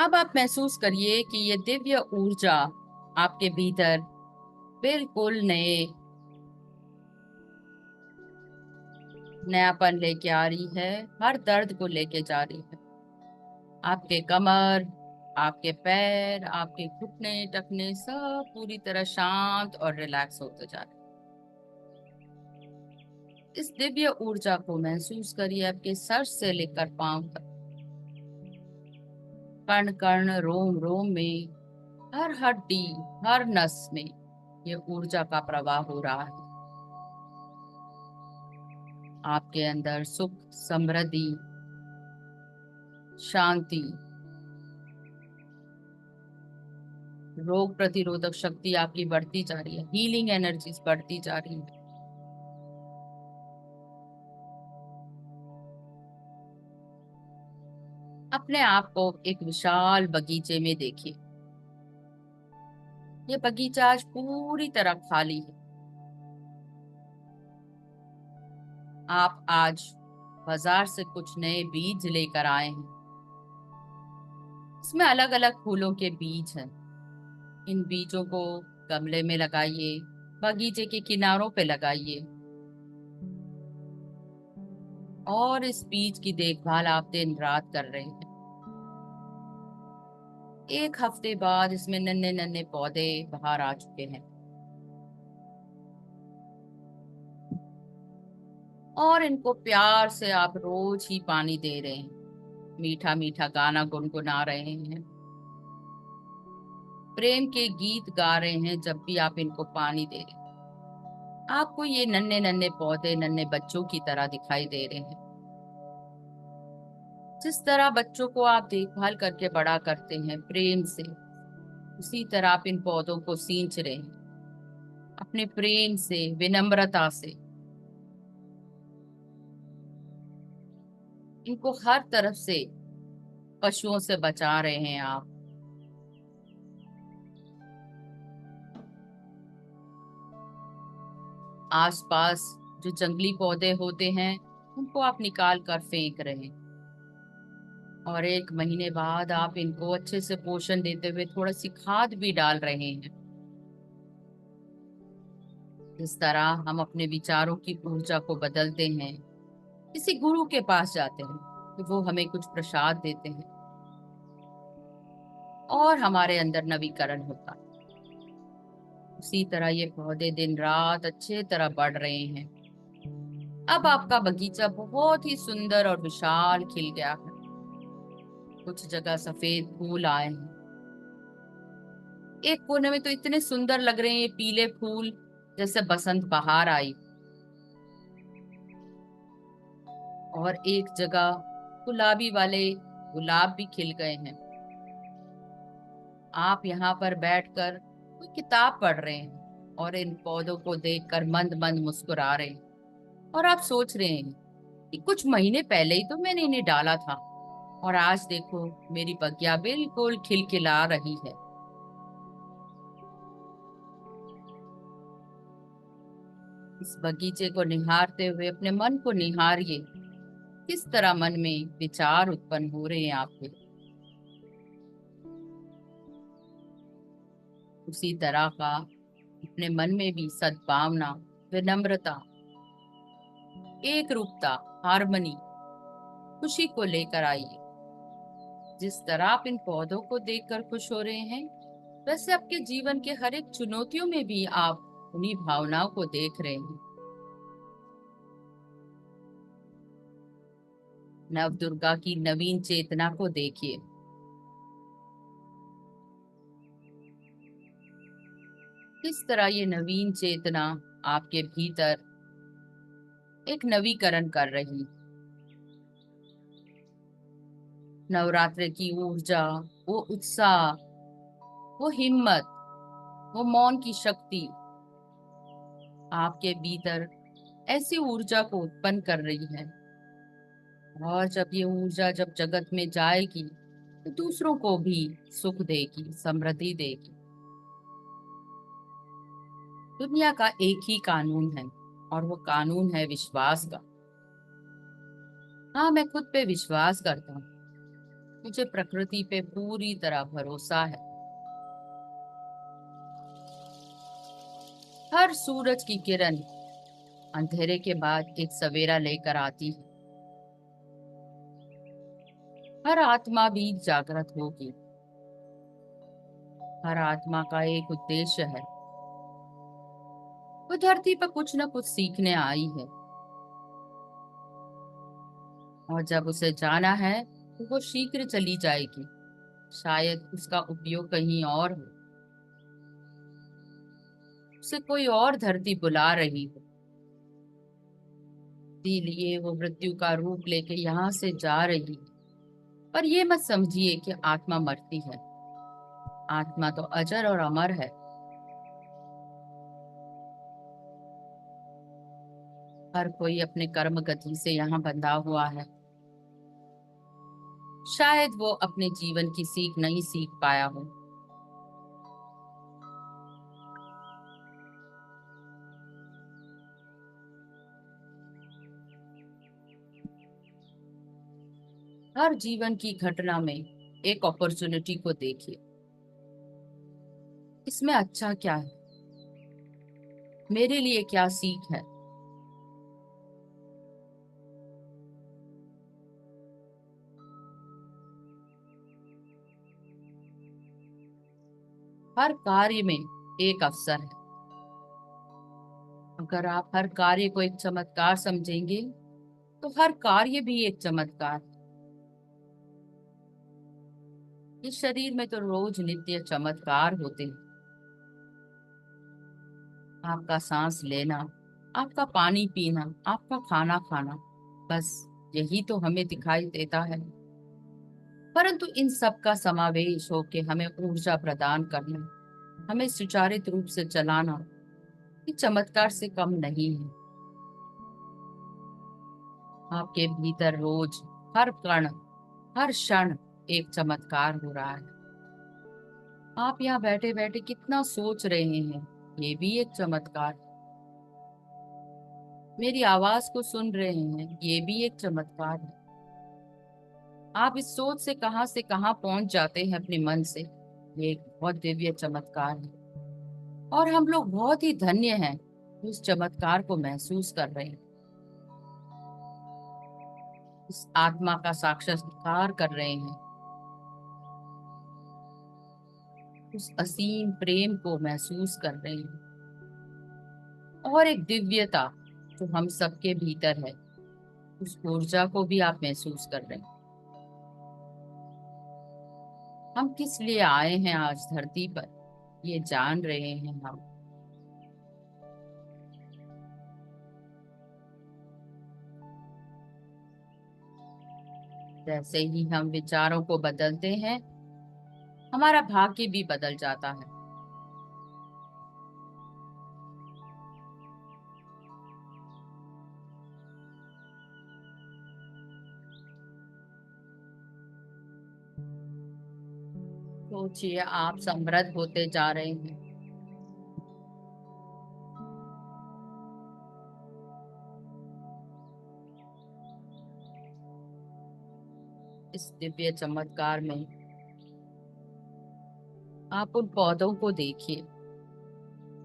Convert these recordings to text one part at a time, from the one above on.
अब आप महसूस करिए कि ये दिव्य ऊर्जा आपके भीतर बिल्कुल नयापन लेके आ रही है। हर दर्द को लेके जा रही है। आपके कमर, आपके पैर, आपके घुटने टखने सब पूरी तरह शांत और रिलैक्स होते जा रहे हैं। इस दिव्य ऊर्जा को महसूस करिए आपके सर से लेकर पांव तक। कण कण, रोम रोम में, हर हड्डी, हर नस में ये ऊर्जा का प्रवाह हो रहा है। आपके अंदर सुख, समृद्धि, शांति, रोग प्रतिरोधक शक्ति आपकी बढ़ती जा रही है। हीलिंग एनर्जीज बढ़ती जा रही है। अपने आप को एक विशाल बगीचे में देखिए। ये बगीचा आज पूरी तरह खाली है। आप आज बाजार से कुछ नए बीज लेकर आए हैं। इसमें अलग अलग फूलों के बीज हैं। इन बीजों को गमले में लगाइए, बगीचे के किनारों पे लगाइए और इस बीज की देखभाल आप दिन रात कर रहे हैं। एक हफ्ते बाद इसमें नन्हे नन्हे पौधे बाहर आ चुके हैं और इनको प्यार से आप रोज ही पानी दे रहे हैं। मीठा मीठा गाना गुनगुना रहे हैं। प्रेम के गीत गा रहे हैं जब भी आप इनको पानी दे रहे हैं। आपको ये नन्हे नन्हे पौधे नन्हे बच्चों की तरह दिखाई दे रहे हैं। जिस तरह बच्चों को आप देखभाल करके बड़ा करते हैं प्रेम से, उसी तरह आप इन पौधों को सींच रहे हैं अपने प्रेम से, विनम्रता से। इनको हर तरफ से पशुओं से बचा रहे हैं आप। आसपास जो जंगली पौधे होते हैं उनको आप निकाल कर फेंक रहे हैं और एक महीने बाद आप इनको अच्छे से पोषण देते हुए थोड़ा सी खाद भी डाल रहे हैं। जिस तरह हम अपने विचारों की ऊर्जा को बदलते हैं, किसी गुरु के पास जाते हैं तो वो हमें कुछ प्रसाद देते हैं और हमारे अंदर नवीकरण होता है। उसी तरह ये पौधे दिन रात अच्छे तरह बढ़ रहे हैं। अब आपका बगीचा बहुत ही सुंदर और विशाल खिल गया है। कुछ जगह सफेद फूल आए हैं। एक कोने में तो इतने सुंदर लग रहे हैं ये पीले फूल, जैसे बसंत बहार आई। और एक जगह गुलाबी वाले गुलाब भी खिल गए हैं। आप यहाँ पर बैठकर कोई किताब पढ़ रहे हैं और इन पौधों को देखकर मंद मंद मुस्कुरा रहे हैं। और आप सोच रहे हैं कि कुछ महीने पहले ही तो मैंने इन्हें डाला था और आज देखो मेरी बगिया बिल्कुल खिलखिला रही है। इस बगीचे को निहारते हुए अपने मन को निहारिए। किस तरह मन में विचार उत्पन्न हो रहे हैं आपके। उसी तरह का अपने मन में भी सद्भावना, विनम्रता, एक रूपता, हार्मनी, खुशी को लेकर आइए। जिस तरह आप इन पौधों को देखकर खुश हो रहे हैं, वैसे आपके जीवन के हर एक चुनौतियों में भी आप उन्हीं भावनाओं को देख रहे हैं। नव दुर्गा की नवीन चेतना को देखिए। किस तरह ये नवीन चेतना आपके भीतर एक नवीकरण कर रही। नवरात्र की ऊर्जा, वो उत्साह, वो हिम्मत, वो मौन की शक्ति आपके भीतर ऐसी ऊर्जा को उत्पन्न कर रही है। और जब ये ऊर्जा जब जगत में जाएगी तो दूसरों को भी सुख देगी, समृद्धि देगी। दुनिया का एक ही कानून है और वो कानून है विश्वास का। हाँ, मैं खुद पे विश्वास करता हूँ। मुझे प्रकृति पे पूरी तरह भरोसा है। हर सूरज की किरण अंधेरे के बाद एक सवेरा लेकर आती है। हर आत्मा भी जागृत होगी। हर आत्मा का एक उद्देश्य है। वो धरती पर कुछ न कुछ सीखने आई है, और जब उसे जाना है तो वो शीघ्र चली जाएगी। शायद उसका उपयोग कहीं और हो। उसे कोई और धरती बुला रही हो। इसीलिए वो मृत्यु का रूप लेके यहाँ से जा रही है। पर ये मत समझिए कि आत्मा मरती है। आत्मा तो अजर और अमर है। हर कोई अपने कर्म गति से यहाँ बंधा हुआ है। शायद वो अपने जीवन की सीख नहीं सीख पाया हो। हर जीवन की घटना में एक अपॉर्चुनिटी को देखिए। इसमें अच्छा क्या है? मेरे लिए क्या सीख है? हर कार्य में एक अवसर है। अगर आप हर कार्य को एक चमत्कार समझेंगे तो हर कार्य भी एक चमत्कार है। इस शरीर में तो रोज नित्य चमत्कार होते हैं। आपका सांस लेना, आपका पानी पीना, आपका खाना खाना, बस यही तो हमें दिखाई देता है। परंतु इन सब का समावेश होके हमें ऊर्जा प्रदान करना, हमें सुचारित रूप से चलाना, ये चमत्कार से कम नहीं है। आपके भीतर रोज हर कण, हर क्षण एक चमत्कार हो रहा है। आप यहाँ बैठे बैठे कितना सोच रहे हैं, ये भी एक चमत्कार। मेरी आवाज को सुन रहे हैं, ये भी एक चमत्कार है। आप इस सोच से कहाँ पहुंच जाते हैं अपने मन से, ये एक बहुत दिव्य चमत्कार है। और हम लोग बहुत ही धन्य हैं जो इस चमत्कार को महसूस कर रहे हैं, इस आत्मा का साक्षात्कार कर रहे हैं, उस असीम प्रेम को महसूस कर रहे हैं, और एक दिव्यता जो हम सबके भीतर है, उस ऊर्जा को भी आप महसूस कर रहे हैं। हम किस लिए आए हैं आज धरती पर, ये जान रहे हैं हम। जैसे ही हम विचारों को बदलते हैं, हमारा भाग्य भी बदल जाता है। सोचिए, आप समृद्ध होते जा रहे हैं। इस दिव्य चमत्कार में आप उन पौधों को देखिए।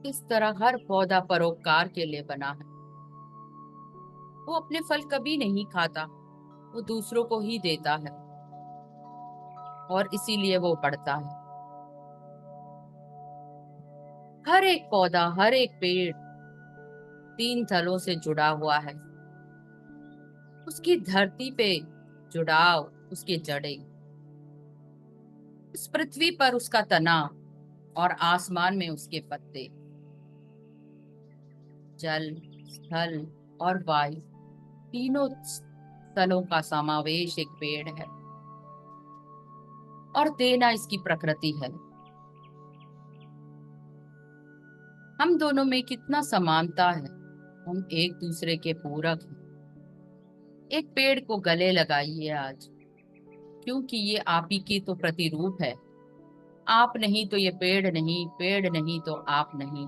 किस तरह हर पौधा परोपकार के लिए बना है। वो अपने फल कभी नहीं खाता, वो दूसरों को ही देता है, और इसीलिए वो बढ़ता है। हर एक पौधा, हर एक पेड़ तीन तलों से जुड़ा हुआ है। उसकी धरती पे जुड़ाव, उसकी जड़ें, इस पृथ्वी पर उसका तना, और आसमान में उसके पत्ते। जल, स्थल और वायु, तीनों स्थलों का समावेश एक पेड़ है, और देना इसकी प्रकृति है। हम दोनों में कितना समानता है। हम एक दूसरे के पूरक हैं। एक पेड़ को गले लगाइए आज, क्योंकि ये आप ही की तो प्रतिरूप है। आप नहीं तो ये पेड़ नहीं, पेड़ नहीं तो आप नहीं।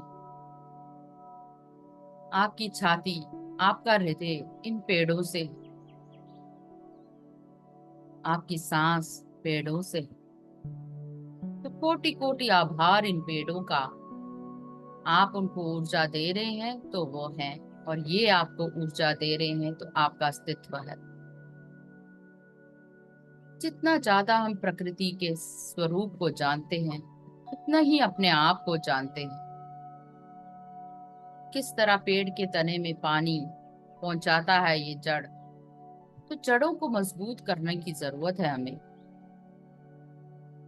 आपकी छाती, आपका हृदय इन पेड़ों से, आपकी सांस पेड़ों से। तो कोटि कोटि आभार इन पेड़ों का। आप उनको ऊर्जा दे रहे हैं तो वो हैं, और ये आपको ऊर्जा दे रहे हैं तो आपका अस्तित्व है। जितना ज्यादा हम प्रकृति के स्वरूप को जानते हैं, उतना ही अपने आप को जानते हैं। किस तरह पेड़ के तने में पानी पहुंचाता है ये जड़, तो जड़ों को मजबूत करने की जरूरत है हमें।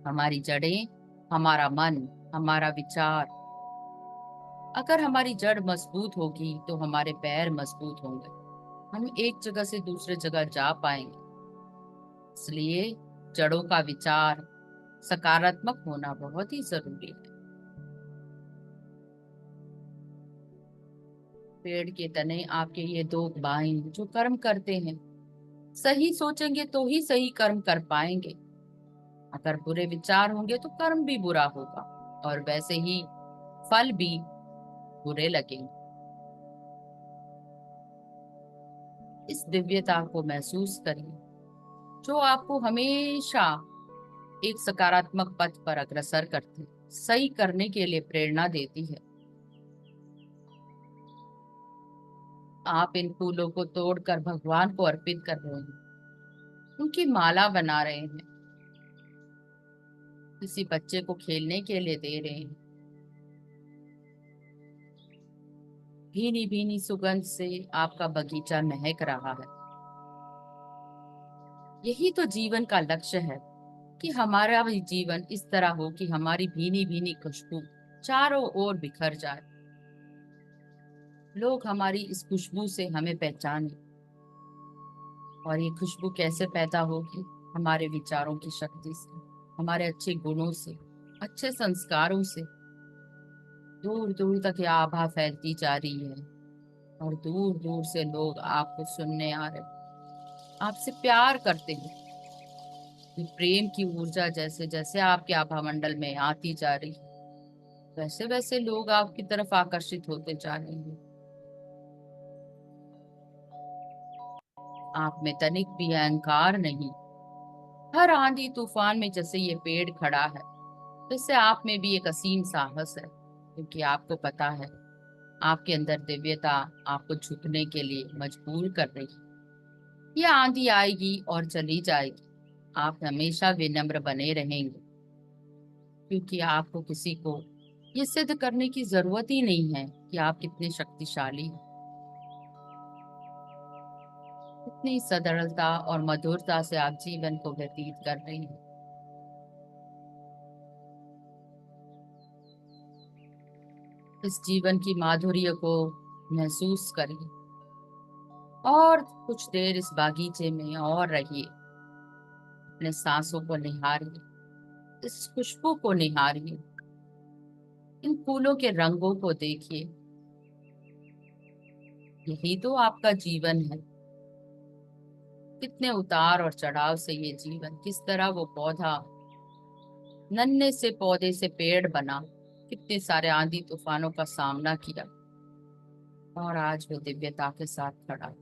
हमारी जड़ें, हमारा मन, हमारा विचार। अगर हमारी जड़ मजबूत होगी तो हमारे पैर मजबूत होंगे, हम एक जगह से दूसरे जगह जा पाएंगे। इसलिए जड़ों का विचार सकारात्मक होना बहुत ही जरूरी है। पेड़ के तने आपके ये दो बाएं जो कर्म करते हैं, सही सोचेंगे तो ही सही कर्म कर पाएंगे। अगर बुरे विचार होंगे तो कर्म भी बुरा होगा, और वैसे ही फल भी बुरे लगेंगे। इस दिव्यता को महसूस करिए, जो आपको हमेशा एक सकारात्मक पथ पर अग्रसर करती, सही करने के लिए प्रेरणा देती है। आप इन फूलों को तोड़कर भगवान को अर्पित कर रहे हैं, उनकी माला बना रहे हैं, किसी बच्चे को खेलने के लिए दे रहे हैं। भीनी भीनी सुगंध से आपका बगीचा महक रहा है। यही तो जीवन का लक्ष्य है, कि हमारा भी जीवन इस तरह हो कि हमारी भीनी भीनी खुशबू चारों ओर बिखर जाए। लोग हमारी इस खुशबू से हमें पहचाने। और ये खुशबू कैसे पैदा होगी? हमारे विचारों की शक्ति से, हमारे अच्छे गुणों से, अच्छे संस्कारों से। दूर दूर तक ये आभा फैलती जा रही है, और दूर दूर से लोग आपको सुनने आ रहे, आपसे प्यार करते हैं। ये प्रेम की ऊर्जा जैसे जैसे आपके आभा मंडल में आती जा रही है, वैसे वैसे लोग आपकी तरफ आकर्षित होते जा रहे हैं। आप में तनिक भी अहंकार नहीं। हर आंधी तूफान में जैसे ये पेड़ खड़ा है, वैसे आप में भी एक असीम साहस है, क्योंकि आपको पता है आपके अंदर दिव्यता आपको झुकने के लिए मजबूर कर रही है। ये आंधी आएगी और चली जाएगी, आप हमेशा विनम्र बने रहेंगे, क्योंकि आपको किसी को ये सिद्ध करने की जरूरत ही नहीं है कि आप कितने शक्तिशाली हैं। इतनी सरलता और मधुरता से आप जीवन को व्यतीत कर रही हैं। इस जीवन की माधुर्य को महसूस करिए, और कुछ देर इस बागीचे में और रहिए। अपने सांसों को निहारिए, इस खुशबू को निहारिए, इन फूलों के रंगों को देखिए। यही तो आपका जीवन है। कितने उतार और चढ़ाव से ये जीवन, किस तरह वो पौधा नन्हे से पौधे से पेड़ बना, कितने सारे आंधी तूफानों का सामना किया, और आज वो दिव्यता के साथ खड़ा है।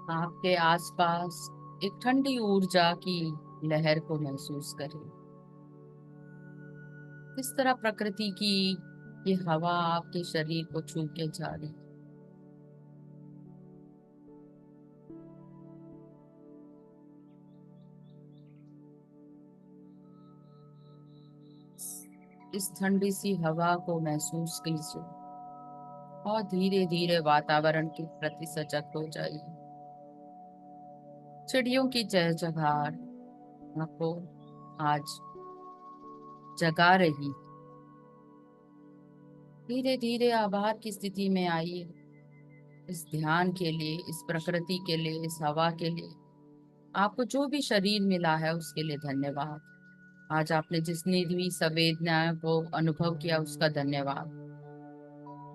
आपके आसपास एक ठंडी ऊर्जा की लहर को महसूस करें। किस तरह प्रकृति की ये हवा आपके शरीर को छू के जा रही। इस ठंडी सी हवा को महसूस कीजिए और धीरे धीरे वातावरण के प्रति सजग हो जाइए। चिड़ियों की चहचहाट आपको आज जगा रही। धीरे धीरे आभार की स्थिति में आइए। इस ध्यान के लिए, इस प्रकृति के लिए, इस हवा के लिए, आपको जो भी शरीर मिला है उसके लिए धन्यवाद। आज आपने जितनी भी संवेदनाओं को अनुभव किया उसका धन्यवाद।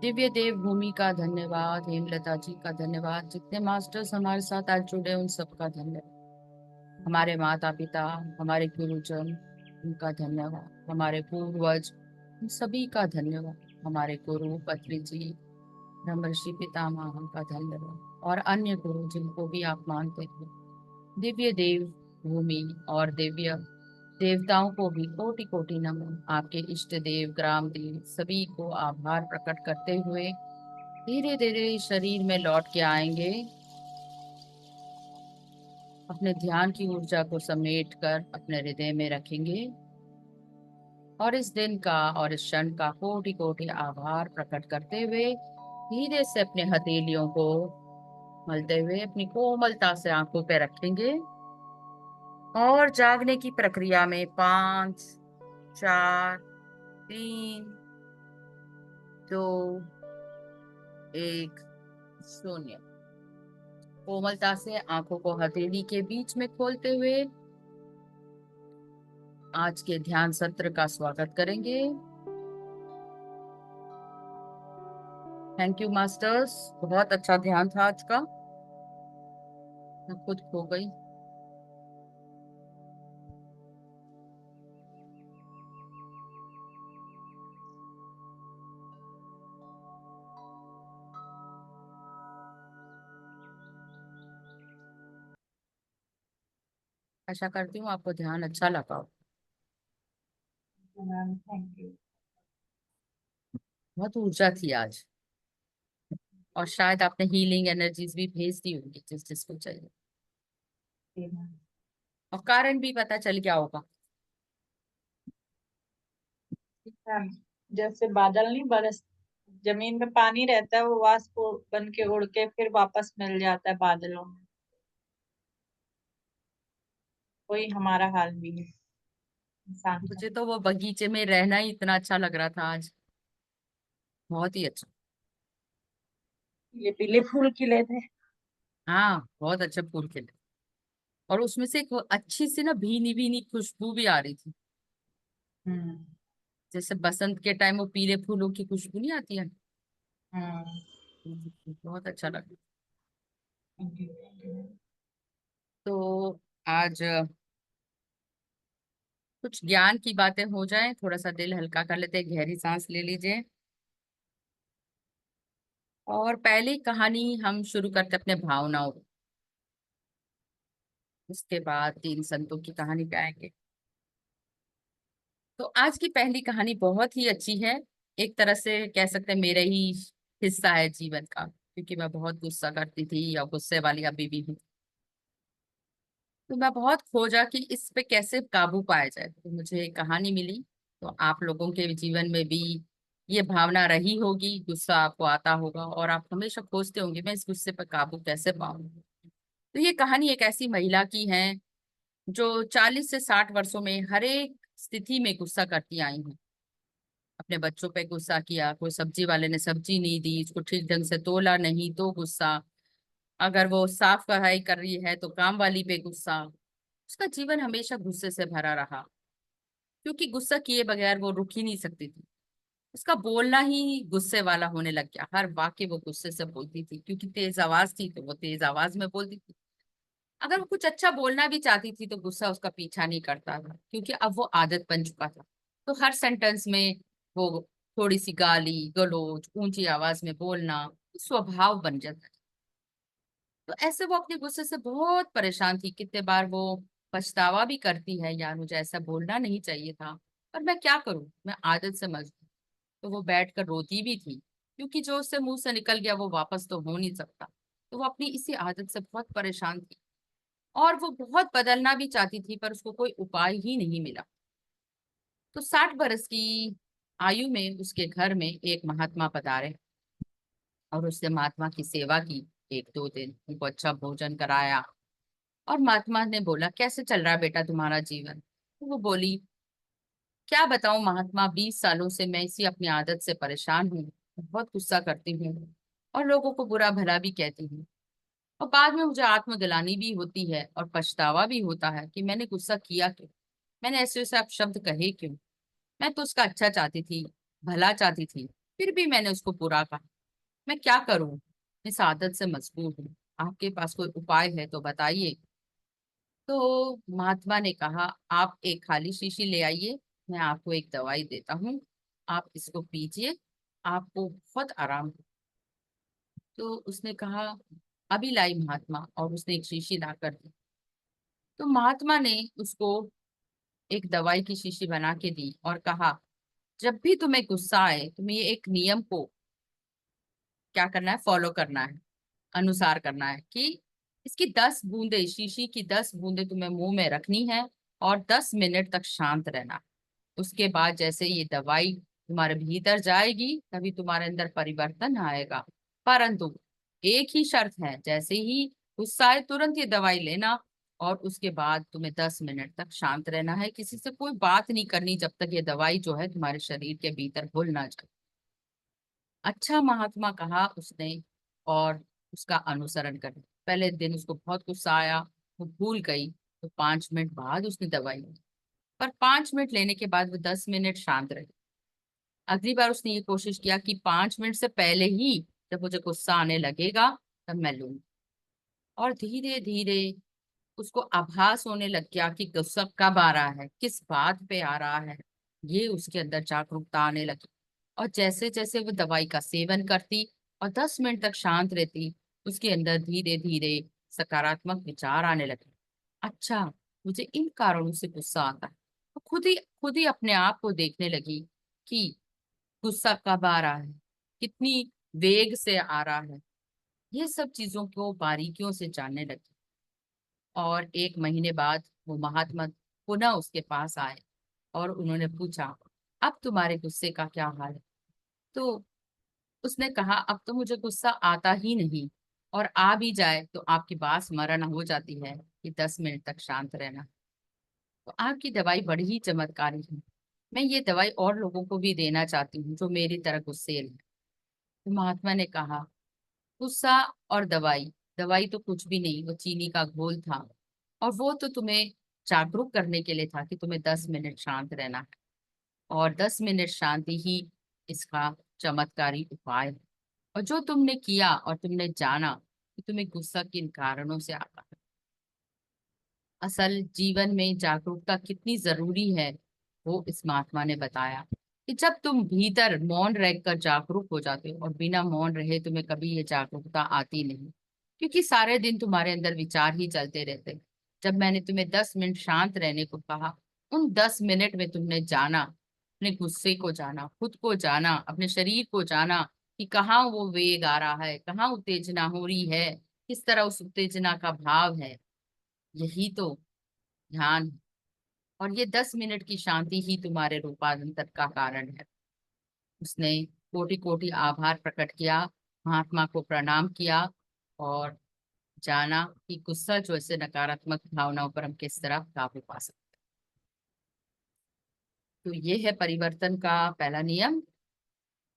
दिव्य देव भूमि का धन्यवाद, हेमलता जी का धन्यवाद, जितने मास्टर्स हमारे साथ आज जुड़े उन सबका धन्यवाद। हमारे माता पिता, हमारे गुरुजन, उनका धन्यवाद। हमारे पूर्वज, उन सभी का धन्यवाद। हमारे गुरु पत्री जी, ब्रह्मर्षि पितामह का धन्यवाद, और अन्य गुरु जिनको भी आप मानते हैं। दिव्य देव भूमि और दिव्य देवताओं को भी कोटि कोटि नमन। आपके इष्ट देव, ग्राम देव, सभी को आभार प्रकट करते हुए धीरे धीरे शरीर में लौट के आएंगे। अपने ध्यान की ऊर्जा को समेट कर अपने हृदय में रखेंगे और इस दिन का और इस क्षण का कोटि कोटि आभार प्रकट करते हुए धीरे से अपने हथेलियों को मलते हुए अपनी कोमलता से आंखों पे रखेंगे और जागने की प्रक्रिया में 5, 4, 3, 2, 1, 0। कोमलता से आंखों को हथेली के बीच में खोलते हुए आज के ध्यान सत्र का स्वागत करेंगे। थैंक यू मास्टर्स, बहुत अच्छा ध्यान था आज का। मैं खुद खो गई। आशा करती हूँ आपको ध्यान अच्छा लगा हो। Ma'am thank you. बहुत ऊर्जा थी आज, और शायद आपने हीलिंग एनर्जीज भी भेज दी होंगी जिस जिसको चाहिए, जी मैम। और कारण भी पता चल गया होगा। मैम, जैसे बादल नहीं बरस, जमीन में पानी रहता है, वो वाष्प बन के उड़ के फिर वापस मिल जाता है बादलों में। वही हमारा हाल भी है इंसान का। मुझे तो वो बगीचे में रहना ही इतना अच्छा लग रहा था आज, बहुत ही अच्छा। ये पीले फूल खिले थे। हाँ, बहुत अच्छे फूल खिले, और उसमें से एक अच्छी सी ना भीनी भीनी खुशबू भी आ रही थी। हम्म। जैसे बसंत के टाइम वो पीले फूलों की खुशबू नहीं आती है। हम्म। बहुत अच्छा लगा। Thank you, thank you. तो आज कुछ ज्ञान की बातें हो जाए, थोड़ा सा दिल हल्का कर लेते हैं, गहरी सांस ले लीजिए। और पहली कहानी हम शुरू करते अपने भावनाओं, उसके बाद 3 संतों की कहानी पे आएंगे। तो आज की पहली कहानी बहुत ही अच्छी है। एक तरह से कह सकते हैं मेरा ही हिस्सा है जीवन का, क्योंकि मैं बहुत गुस्सा करती थी, या गुस्से वाली अभी भी हूँ। तो मैं बहुत खोजा कि इस पे कैसे काबू पाया जाए, तो मुझे एक कहानी मिली। तो आप लोगों के जीवन में भी ये भावना रही होगी, गुस्सा आपको आता होगा और आप हमेशा खोजते होंगे मैं इस गुस्से पर काबू कैसे पाऊं। तो ये कहानी एक ऐसी महिला की है जो 40 से 60 वर्षों में हर एक स्थिति में गुस्सा करती आई हैं। अपने बच्चों पे गुस्सा किया, कोई सब्जी वाले ने सब्जी नहीं दी, इसको ठीक ढंग से तोला नहीं तो गुस्सा, अगर वो साफ सफाई कर रही है तो काम वाली पे गुस्सा। उसका जीवन हमेशा गुस्से से भरा रहा, क्योंकि गुस्सा किए बगैर वो रुक ही नहीं सकती थी। उसका बोलना ही गुस्से वाला होने लग गया, हर वाक्य वो गुस्से से बोलती थी, क्योंकि तेज आवाज थी तो वो तेज आवाज में बोलती थी। अगर वो कुछ अच्छा बोलना भी चाहती थी तो गुस्सा उसका पीछा नहीं करता था, क्योंकि अब वो आदत बन चुका था। तो हर सेंटेंस में वो थोड़ी सी गाली गलौज ऊंची आवाज में बोलना स्वभाव बन जाता है। तो ऐसे वो अपने गुस्से से बहुत परेशान थी। कितने बार वो पछतावा भी करती है, यार मुझे ऐसा बोलना नहीं चाहिए था, पर मैं क्या करूं, मैं आदत से मजबूर। तो वो बैठकर रोती भी थी, क्योंकि जो उससे मुंह से निकल गया वो वापस तो हो नहीं सकता। तो वो अपनी इसी आदत से बहुत परेशान थी, और वो बहुत बदलना भी चाहती थी, पर उसको कोई उपाय ही नहीं मिला। तो 60 बरस की आयु में उसके घर में एक महात्मा पधारे, और उसने महात्मा की सेवा की। 1 2 दिन उनको अच्छा भोजन कराया। और महात्मा ने बोला, कैसे चल रहा है बेटा तुम्हारा जीवन? तो वो बोली, क्या बताऊं महात्मा, 20 सालों से मैं इसी अपनी आदत से परेशान हूँ। बहुत गुस्सा करती हूँ, और लोगों को बुरा भला भी कहती हूँ, और बाद में मुझे आत्मग्लानि भी होती है और पछतावा भी होता है कि मैंने गुस्सा किया क्यों, मैंने ऐसे ऐसे अपशब्द कहे क्यों। मैं तो उसका अच्छा चाहती थी, भला चाहती थी, फिर भी मैंने उसको बुरा कहा। मैं क्या करूं, इस आदत से मजबूर हूँ। आपके पास कोई उपाय है तो बताइए। तो महात्मा ने कहा, आप एक खाली शीशी ले आइए, मैं आपको एक दवाई देता हूँ, आप इसको पीजिए, आपको बहुत आराम हो। तो उसने कहा, अभी लाई महात्मा, और उसने एक शीशी ला कर दी। तो महात्मा ने उसको एक दवाई की शीशी बना के दी और कहा, जब भी तुम्हें गुस्सा आए, तुम्हें ये एक नियम को क्या करना है, फॉलो करना है, अनुसार करना है कि इसकी 10 बूंदे, शीशी की 10 बूंदे तुम्हें मुंह में रखनी है, और 10 मिनट तक शांत रहना। उसके बाद जैसे ये दवाई तुम्हारे भीतर जाएगी, तभी तुम्हारे अंदर परिवर्तन आएगा। परंतु एक ही शर्त है, जैसे ही गुस्सा आए तुरंत ये दवाई लेना, और उसके बाद तुम्हें 10 मिनट तक शांत रहना है, किसी से कोई बात नहीं करनी जब तक ये दवाई जो है तुम्हारे शरीर के भीतर घुल ना जाए। अच्छा महात्मा, कहा उसने, और उसका अनुसरण कर। पहले दिन उसको बहुत गुस्सा आया, वो भूल गई। तो 5 मिनट बाद उसने दवाई ली, पर 5 मिनट लेने के बाद वो 10 मिनट शांत रही। अगली बार उसने ये कोशिश किया कि 5 मिनट से पहले ही जब मुझे गुस्सा आने लगेगा तब मैं लूंगी। और धीरे धीरे उसको आभास होने लग गया कि गुस्सा कब आ रहा है, किस बात पे आ रहा है। ये उसके अंदर जागरूकता आने लगी। और जैसे जैसे वो दवाई का सेवन करती और 10 मिनट तक शांत रहती, उसके अंदर धीरे धीरे सकारात्मक विचार आने लगे। अच्छा, मुझे इन कारणों से गुस्सा आता है। तो खुद ही अपने आप को देखने लगी कि गुस्सा कब आ रहा है, कितनी वेग से आ रहा है। ये सब चीजों को बारीकियों से जानने लगी। और 1 महीने बाद वो महात्मा पुनः उसके पास आए, और उन्होंने पूछा, अब तुम्हारे गुस्से का क्या हाल है? तो उसने कहा, अब तो मुझे गुस्सा आता ही नहीं, और आ भी जाए तो आपकी बात स्मरण हो जाती है कि 10 मिनट तक शांत रहना। तो आपकी दवाई बड़ी ही चमत्कारी है। मैं ये दवाई और लोगों को भी देना चाहती हूँ जो मेरी तरह गुस्सेल है। तो महात्मा ने कहा, गुस्सा और दवाई, दवाई तो कुछ भी नहीं, वो चीनी का घोल था, और वो तो तुम्हें जागरूक करने के लिए था कि तुम्हें 10 मिनट शांत रहना है, और 10 मिनट शांति ही इसका चमत्कारी उपाय है। और जो तुमने किया और तुमने जाना कि तुम्हें गुस्सा किन कारणों से आता है, असल जीवन में जागरूकता कितनी जरूरी है, वो इस महात्मा ने बताया कि जब तुम भीतर मौन रहकर जागरूक हो जाते हो, और बिना मौन रहे तुम्हें कभी ये जागरूकता आती नहीं, क्योंकि सारे दिन तुम्हारे अंदर विचार ही चलते रहते। जब मैंने तुम्हें 10 मिनट शांत रहने को कहा, उन 10 मिनट में तुमने जाना, अपने गुस्से को जाना, खुद को जाना, अपने शरीर को जाना कि कहाँ वो वेग आ रहा है, कहाँ उत्तेजना हो रही है, किस तरह उस उत्तेजना का भाव है। यही तो ध्यान है। और ये 10 मिनट की शांति ही तुम्हारे रूपांतर का कारण है। उसने कोटि कोटि आभार प्रकट किया, महात्मा को प्रणाम किया, और जाना कि गुस्सा जो ऐसे नकारात्मक भावनाओं पर हम किस तरह काबू पा सकते हैं। तो ये है परिवर्तन का पहला नियम,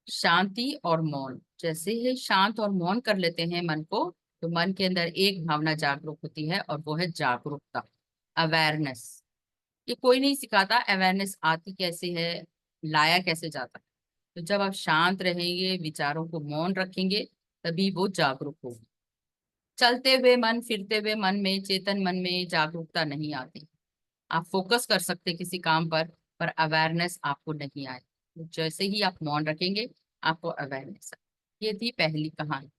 शांति और मौन। जैसे ही शांत और मौन कर लेते हैं मन को, तो मन के अंदर एक भावना जागरूक होती है, और वो है जागरूकता, अवेयरनेस। ये कोई नहीं सिखाता अवेयरनेस आती कैसे है, लाया कैसे जाता है। तो जब आप शांत रहेंगे, विचारों को मौन रखेंगे, तभी वो जागरूक होगी। चलते हुए मन, फिरते हुए मन में, चेतन मन में जागरूकता नहीं आती। आप फोकस कर सकते किसी काम पर अवेयरनेस आपको नहीं आए। तो जैसे ही आप मौन रखेंगे, आपको अवेयरनेस आए। ये थी पहली कहानी।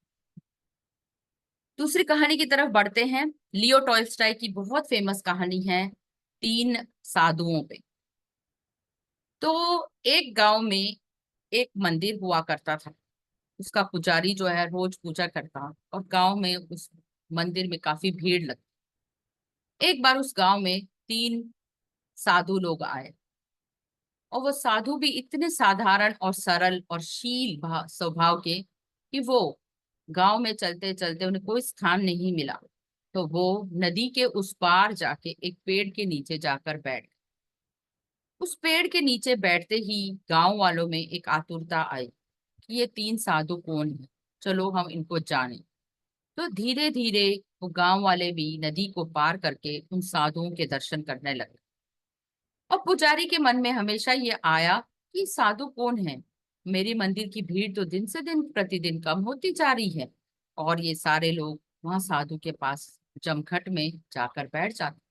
दूसरी कहानी की तरफ बढ़ते हैं। लियो टॉल्स्टॉय की बहुत फेमस कहानी है तीन साधुओं पे। तो एक गांव में एक मंदिर हुआ करता था। उसका पुजारी जो है रोज पूजा करता, और गांव में उस मंदिर में काफी भीड़ लगती। एक बार उस गांव में तीन साधु लोग आए, और वो साधु भी इतने साधारण और सरल और शील स्वभाव के कि वो गांव में चलते चलते उन्हें कोई स्थान नहीं मिला, तो वो नदी के उस पार जाके एक पेड़ के नीचे जाकर बैठ गए। उस पेड़ के नीचे बैठते ही गांव वालों में एक आतुरता आई कि ये तीन साधु कौन है, चलो हम इनको जानें। तो धीरे धीरे वो गांव वाले भी नदी को पार करके उन साधुओं के दर्शन करने लगे। और पुजारी के मन में हमेशा ये आया कि साधु कौन है। मेरी मंदिर की भीड़ तो दिन से दिन प्रतिदिन कम होती जा रही है, और ये सारे लोग वहां साधु के पास जमघट में जाकर बैठ जाते।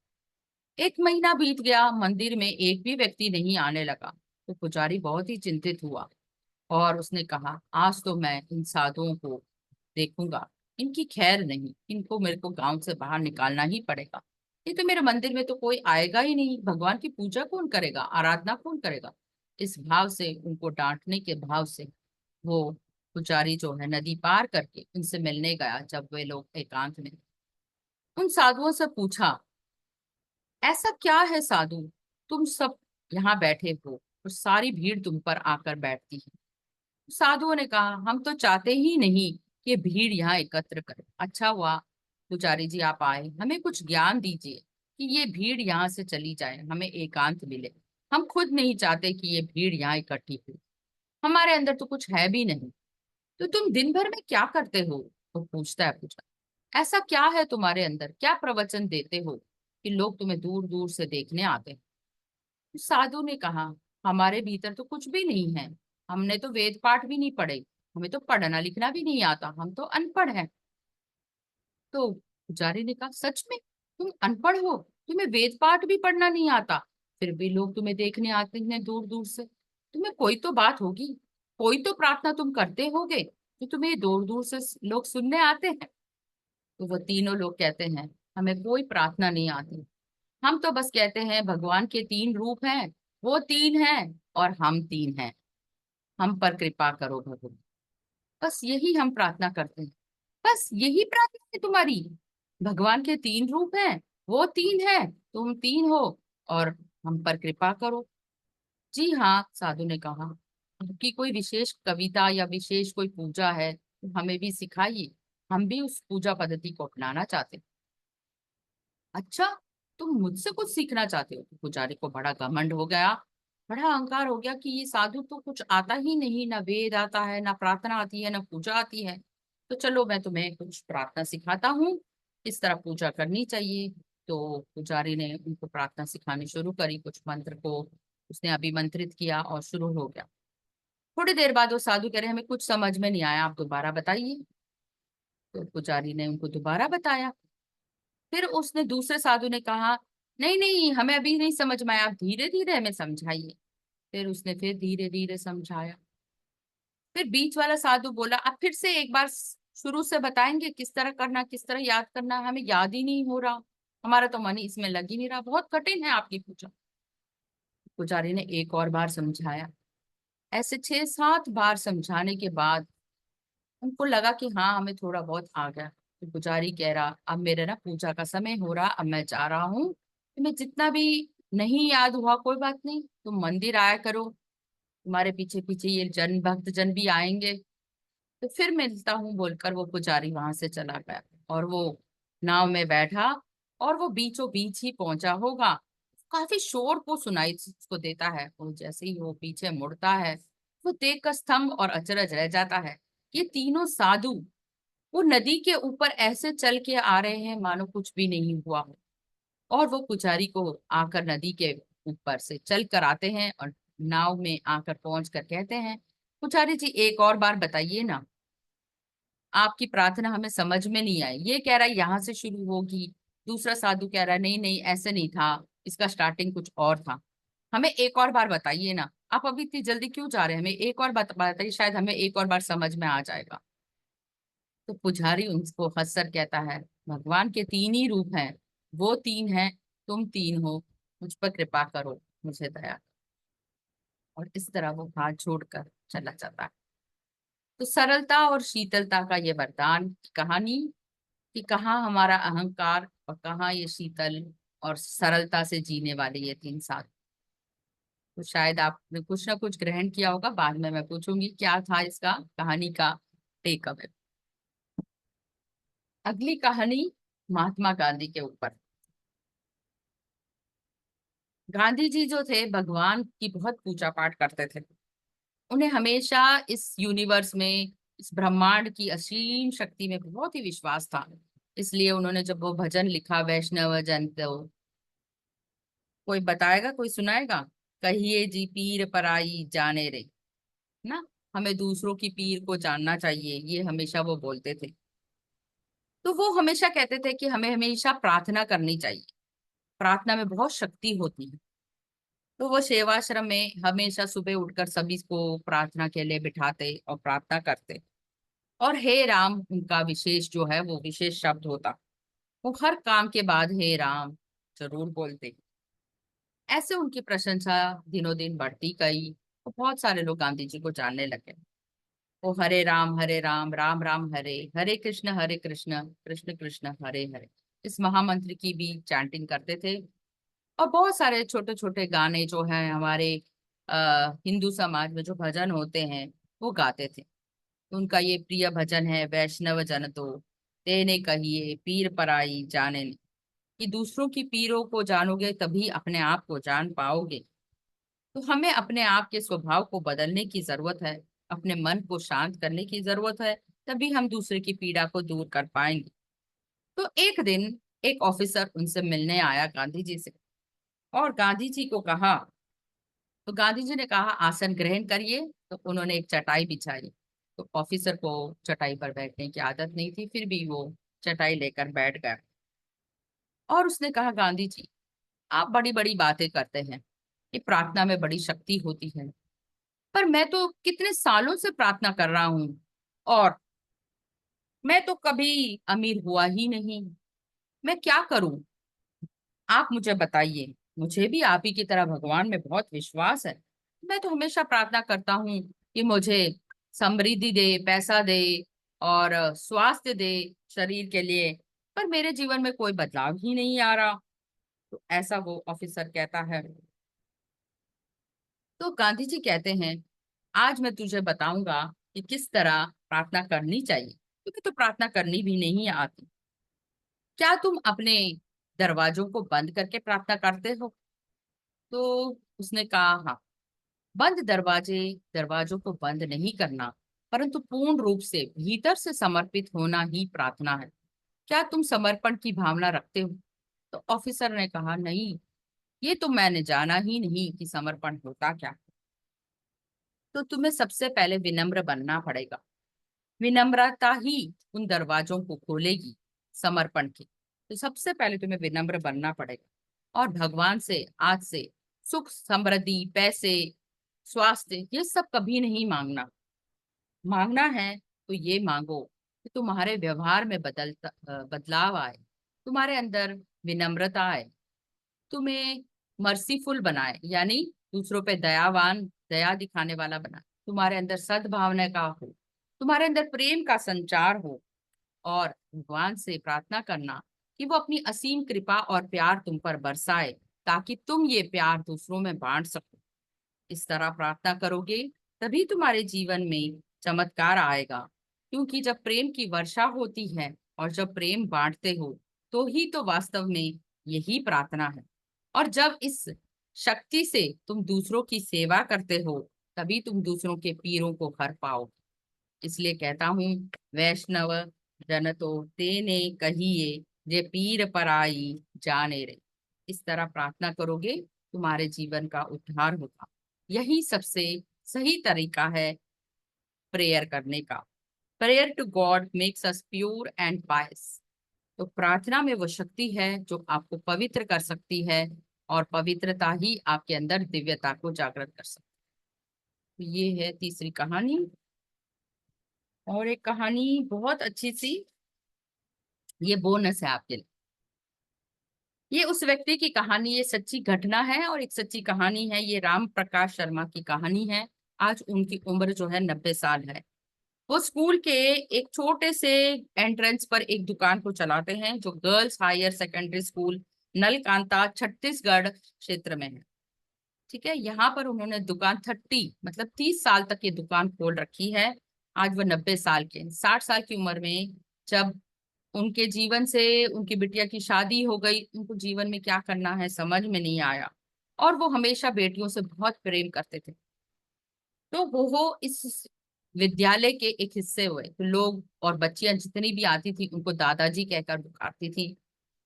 एक महीना बीत गया, मंदिर में एक भी व्यक्ति नहीं आने लगा। तो पुजारी बहुत ही चिंतित हुआ, और उसने कहा आज तो मैं इन साधुओं को देखूंगा, इनकी खैर नहीं, इनको मेरे को गांव से बाहर निकालना ही पड़ेगा। ये तो मेरे मंदिर में तो कोई आएगा ही नहीं, भगवान की पूजा कौन करेगा, आराधना कौन करेगा। इस भाव से, उनको डांटने के भाव से, वो पुजारी जो है नदी पार करके उनसे मिलने गया। जब वे लोग एकांत में उन साधुओं से पूछा, ऐसा क्या है साधु, तुम सब यहाँ बैठे हो और सारी भीड़ तुम पर आकर बैठती है। साधुओं ने कहा, हम तो चाहते ही नहीं कि भीड़ यहाँ एकत्र करे। अच्छा हुआ पुजारी जी आप आए, हमें कुछ ज्ञान दीजिए कि ये भीड़ यहाँ से चली जाए, हमें एकांत मिले। हम खुद नहीं चाहते कि ये भीड़ यहाँ इकट्ठी हो, हमारे अंदर तो कुछ है भी नहीं। तो तुम दिन भर में क्या करते हो, वो पूछता है पुजारी। ऐसा क्या है तुम्हारे अंदर, क्या प्रवचन देते हो कि लोग तुम्हें दूर दूर से देखने आते हैं। साधु ने कहा, हमारे भीतर तो कुछ भी नहीं है, हमने तो वेद पाठ भी नहीं पढ़े, हमें तो पढ़ना लिखना भी नहीं आता, हम तो अनपढ़ हैं। तो पुजारी ने कहा, सच में तुम अनपढ़ हो, तुम्हें वेद पाठ भी पढ़ना नहीं आता, फिर भी लोग तुम्हें देखने आते हैं दूर दूर से। तुम्हें कोई तो बात होगी, कोई तो प्रार्थना तुम करते होगे तो तुम्हें दूर दूर से लोग सुनने आते हैं। तो वो तीनों लोग कहते हैं, हमें कोई प्रार्थना नहीं आती, हम तो बस कहते हैं भगवान के तीन रूप हैं, वो तीन हैं और हम तीन हैं, हम पर कृपा करो भगवान। बस यही हम प्रार्थना करते हैं, बस यही प्रार्थना है तुम्हारी। भगवान के तीन रूप हैं, वो तीन है, तुम तीन हो, और हम पर कृपा करो। जी हाँ, साधु ने कहा, आपकी कोई विशेष कविता या विशेष कोई पूजा है तो हमें भी सिखाइए, हम भी उस पूजा पद्धति को अपनाना चाहते हैं। अच्छा, तुम मुझसे कुछ सीखना चाहते हो। तो पुजारी को बड़ा घमंड हो गया, बड़ा अहंकार हो गया कि ये साधु तो कुछ आता ही नहीं, ना वेद आता है, ना प्रार्थना आती है, ना पूजा आती है। तो चलो मैं तुम्हें कुछ प्रार्थना सिखाता हूँ, इस तरह पूजा करनी चाहिए। तो पुजारी ने उनको प्रार्थना सिखानी शुरू करी, कुछ मंत्र को उसने अभिमंत्रित किया और शुरू हो गया। थोड़ी देर बाद वो साधु कह रहे, हमें कुछ समझ में नहीं आया, आप दोबारा बताइए। तो पुजारी ने उनको दोबारा बताया। फिर उसने दूसरे साधु ने कहा, नहीं नहीं हमें अभी नहीं समझ में आया, आप धीरे धीरे हमें समझाइए। फिर उसने फिर धीरे धीरे समझाया। फिर बीच वाला साधु बोला, आप फिर से एक बार शुरू से बताएंगे, किस तरह करना, किस तरह याद करना, हमें याद ही नहीं हो रहा, हमारा तो मन ही इसमें लग ही नहीं रहा, बहुत कठिन है आपकी पूजा। पुजारी ने एक और बार समझाया। ऐसे 6-7 बार समझाने के बाद उनको लगा कि हाँ हमें थोड़ा बहुत आ गया। तो पुजारी कह रहा, अब मेरे ना पूजा का समय हो रहा, अब मैं जा रहा हूँ, तुम्हें जितना भी नहीं याद हुआ कोई बात नहीं, तुम मंदिर आया करो, तुम्हारे पीछे पीछे ये जन भक्त जन भी आएंगे, तो फिर मिलता हूँ बोलकर वो पुजारी वहां से चला गया। और वो नाव में बैठा, और वो बीचों बीच ही पहुंचा होगा। काफी शोर को सुनाई उसको देता है, वो जैसे ही वो पीछे मुड़ता है, वो देख कर स्तंभ और अचरज रह जाता है। ये तीनों साधु वो नदी के ऊपर ऐसे चल के आ रहे हैं मानो कुछ भी नहीं हुआ हो। और वो पुजारी को आकर नदी के ऊपर से चल कर आते हैं, और नाव में आकर पहुंच कर कहते हैं, पुजारी जी एक और बार बताइए ना, आपकी प्रार्थना हमें समझ में नहीं आई। ये कह रहा है यहाँ से शुरू होगी, दूसरा साधु कह रहा है नहीं नहीं ऐसे नहीं था, इसका स्टार्टिंग कुछ और था, हमें एक और बार बताइए ना, आप अभी इतनी जल्दी क्यों जा रहे हैं, हमें एक और बात बताइए, शायद हमें एक और बार समझ में आ जाएगा। तो पुजारी उनको हंसकर कहता है, भगवान के तीन ही रूप हैं, वो तीन हैं, तुम तीन हो, मुझ पर कृपा करो, मुझे दया। और इस तरह वो हाथ जोड़कर चला जाता है। तो सरलता और शीतलता का ये वरदान की कहानी, कि कहाँ हमारा अहंकार और कहाँ ये शीतल और सरलता से जीने वाले ये तीन साथ। तो शायद आपने कुछ ना कुछ ग्रहण किया होगा, बाद में मैं पूछूंगी क्या था इसका कहानी का टेक अवे। अगली कहानी महात्मा गांधी के ऊपर। गांधी जी जो थे भगवान की बहुत पूजा पाठ करते थे। उन्हें हमेशा इस यूनिवर्स में, इस ब्रह्मांड की असीम शक्ति में बहुत ही विश्वास था। इसलिए उन्होंने जब वो भजन लिखा, वैष्णव जन तो, कोई बताएगा, कोई सुनाएगा? कहिए जी पीर पराई जाने रे, ना, हमें दूसरों की पीर को जानना चाहिए, ये हमेशा वो बोलते थे। तो वो हमेशा कहते थे कि हमें हमेशा प्रार्थना करनी चाहिए, प्रार्थना में बहुत शक्ति होती है। तो वो सेवाश्रम में हमेशा सुबह उठकर सभी को प्रार्थना के लिए बिठाते और प्रार्थना करते। और हे राम उनका विशेष जो है वो विशेष शब्द होता। वो हर काम के बाद हे राम जरूर बोलते। ऐसे उनकी प्रशंसा दिनों दिन बढ़ती गई और बहुत सारे लोग गांधी जी को जानने लगे। वो हरे राम राम राम हरे, हरे कृष्ण कृष्ण कृष्ण हरे हरे, इस महामंत्र की भी चैंटिंग करते थे। और बहुत सारे छोटे छोटे गाने जो हैं हमारे हिंदू समाज में जो भजन होते हैं वो गाते थे। उनका ये प्रिय भजन है, वैष्णव जन तो तेने कहिए पीर पराई जाने ने, कि दूसरों की पीरों को जानोगे तभी अपने आप को जान पाओगे। तो हमें अपने आप के स्वभाव को बदलने की जरूरत है, अपने मन को शांत करने की जरूरत है, तभी हम दूसरे की पीड़ा को दूर कर पाएंगे। तो एक दिन एक ऑफिसर उनसे मिलने आया गांधी जी से, और गांधी जी को कहा, तो गांधी जी ने कहा आसन ग्रहण करिए। तो उन्होंने एक चटाई बिछाई। तो ऑफिसर को चटाई पर बैठने की आदत नहीं थी, फिर भी वो चटाई लेकर बैठ गया। और उसने कहा, गांधी जी आप बड़ी बड़ी बातें करते हैं कि प्रार्थना में बड़ी शक्ति होती है, पर मैं तो कितने सालों से प्रार्थना कर रहा हूँ, और मैं तो कभी अमीर हुआ ही नहीं, मैं क्या करूं? आप मुझे बताइए। मुझे भी आप ही की तरह भगवान में बहुत विश्वास है। मैं तो हमेशा प्रार्थना करता हूँ कि मुझे समृद्धि दे, पैसा दे, और स्वास्थ्य दे शरीर के लिए, पर मेरे जीवन में कोई बदलाव ही नहीं आ रहा। तो ऐसा वो ऑफिसर कहता है। तो गांधी जी कहते हैं, आज मैं तुझे बताऊंगा कि किस तरह प्रार्थना करनी चाहिए, क्योंकि तो प्रार्थना करनी भी नहीं आती। क्या तुम अपने दरवाजों को बंद करके प्रार्थना करते हो? तो उसने कहा, हाँ। बंद दरवाजे, दरवाजों को बंद नहीं करना, परंतु पूर्ण रूप से भीतर से समर्पित होना ही प्रार्थना है। क्या तुम समर्पण की भावना रखते हो? तो ऑफिसर ने कहा, नहीं, ये तो मैंने जाना ही नहीं कि समर्पण होता क्या। तो तुम्हें सबसे पहले विनम्र बनना पड़ेगा। विनम्रता ही उन दरवाजों को खोलेगी समर्पण की। तो सबसे पहले तुम्हें विनम्र बनना पड़ेगा, और भगवान से आज से सुख, समृद्धि, पैसे, स्वास्थ्य ये सब कभी नहीं मांगना। मांगना है तो ये मांगो कि तुम्हारे व्यवहार में बदलाव आए, तुम्हारे अंदर विनम्रता आए, तुम्हें मर्सीफुल बनाए, यानी दूसरों पे दयावान, दया दिखाने वाला बनाए, तुम्हारे अंदर सद्भावना का हो, तुम्हारे अंदर प्रेम का संचार हो। और भगवान से प्रार्थना करना कि वो अपनी असीम कृपा और प्यार तुम पर बरसाए, ताकि तुम ये प्यार दूसरों में बांट सको। इस तरह प्रार्थना करोगे तभी तुम्हारे जीवन में चमत्कार आएगा, क्योंकि जब प्रेम की वर्षा होती है और जब प्रेम बांटते हो, तो ही तो वास्तव में यही प्रार्थना है। और जब इस शक्ति से तुम दूसरों की सेवा करते हो, तभी तुम दूसरों के पीरों को हर पाओ। इसलिए कहता हूँ, वैष्णव जन तो तेने कहिए, जे पीर पराई जाने रे। इस तरह प्रार्थना करोगे, तुम्हारे जीवन का उद्धार होगा। यही सबसे सही तरीका है प्रेयर करने का। Prayer to God makes us pure and pious. तो प्रार्थना में वो शक्ति है जो आपको पवित्र कर सकती है, और पवित्रता ही आपके अंदर दिव्यता को जागृत कर सकती है। तो ये है तीसरी कहानी। और एक कहानी बहुत अच्छी सी, ये बोनस है आपके लिए। ये उस व्यक्ति की कहानी, ये सच्ची घटना है और एक सच्ची कहानी है। ये राम प्रकाश शर्मा की कहानी है। आज उनकी उम्र जो है 90 साल है। वो स्कूल के एक छोटे से एंट्रेंस पर एक दुकान को चलाते हैं, जो girls higher secondary school Nalkanta Chhattisgarh क्षेत्र में है। ठीक है, यहाँ पर उन्होंने दुकान 30 साल तक ये दुकान खोल रखी है। आज वो 90 साल के, 60 साल की उम्र में जब उनके जीवन से उनकी बिटिया की शादी हो गई, उनको जीवन में क्या करना है समझ में नहीं आया। और वो हमेशा बेटियों से बहुत प्रेम करते थे। तो वो इस विद्यालय के एक हिस्से हुए, तो लोग और बच्चियां जितनी भी आती थी उनको दादाजी कहकर पुकारती थी।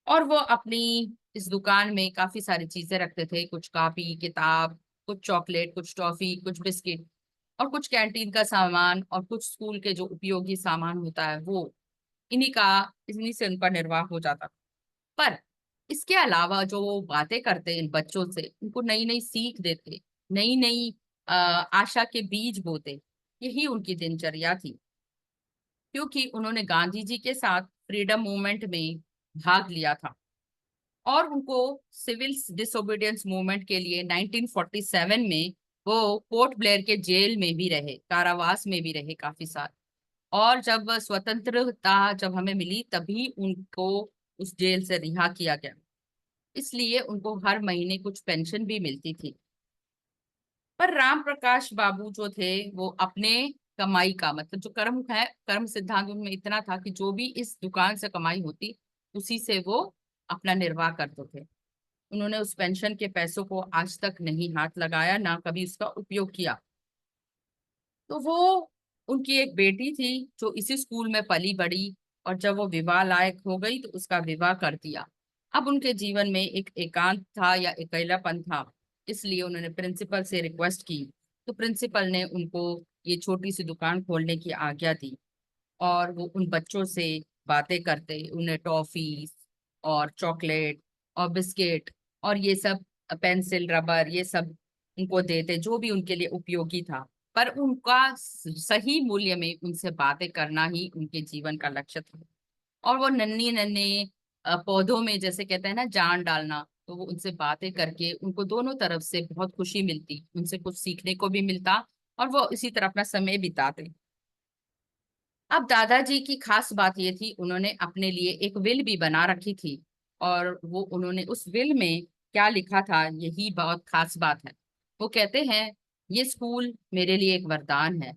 और वो अपनी इस दुकान में काफी सारी चीजें रखते थे, कुछ कॉपी किताब, कुछ चॉकलेट, कुछ टॉफी, कुछ बिस्किट, और कुछ कैंटीन का सामान, और कुछ स्कूल के जो उपयोगी सामान होता है वो इन्हीं का इन्हीं से उनका निर्वाह हो जाता। पर इसके अलावा जो वो बातें करते इन बच्चों से, उनको नई नई सीख देते, नई नई आशा के बीज बोते, यही उनकी दिनचर्या थी। क्योंकि उन्होंने गांधी जी के साथ फ्रीडम मूवमेंट में भाग लिया था, और उनको सिविल डिसोबीडियंस मूवमेंट के लिए 1947 में वो पोर्ट ब्लेयर के जेल में भी रहे, कारावास में भी रहे काफी साल। और जब स्वतंत्रता जब हमें मिली तभी उनको उस जेल से रिहा किया गया। इसलिए उनको हर महीने कुछ पेंशन भी मिलती थी। पर राम प्रकाश बाबू जो थे, वो अपने कमाई का मतलब जो कर्म है, कर्म सिद्धांत उनमें इतना था कि जो भी इस दुकान से कमाई होती उसी से वो अपना निर्वाह करते थे। उन्होंने उस पेंशन के पैसों को आज तक नहीं हाथ लगाया, ना कभी उसका उपयोग किया। तो वो उनकी एक बेटी थी जो इसी स्कूल में पली बड़ी, और जब वो विवाह लायक हो गई तो उसका विवाह कर दिया। अब उनके जीवन में एक एकांत था या अकेलापन था, इसलिए उन्होंने प्रिंसिपल से रिक्वेस्ट की। तो प्रिंसिपल ने उनको ये छोटी सी दुकान खोलने की आज्ञा दी, और वो उन बच्चों से बातें करते, उन्हें टॉफी और चॉकलेट और बिस्किट और ये सब, पेंसिल रबर ये सब उनको देते, जो भी उनके लिए उपयोगी था। पर उनका सही मूल्य में उनसे बातें करना ही उनके जीवन का लक्ष्य था। और वो नन्ही नन्हे पौधों में जैसे कहते हैं ना जान डालना, तो वो उनसे बातें करके उनको दोनों तरफ से बहुत खुशी मिलती, उनसे कुछ सीखने को भी मिलता, और वो इसी तरह अपना समय बिताते। अब दादाजी की खास बात ये थी, उन्होंने अपने लिए एक विल भी बना रखी थी। और वो उन्होंने उस विल में क्या लिखा था, यही बहुत खास बात है। वो कहते हैं, ये स्कूल मेरे लिए एक वरदान है,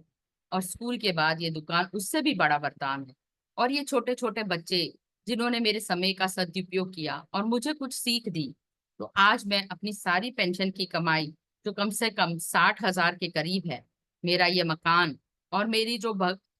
और स्कूल के बाद ये दुकान उससे भी बड़ा वरदान है। और ये छोटे छोटे बच्चे जिन्होंने मेरे समय का सदुपयोग किया और मुझे कुछ सीख दी, तो आज मैं अपनी सारी पेंशन की कमाई, जो कम से कम 60,000 के करीब है, मेरा ये मकान और मेरी जो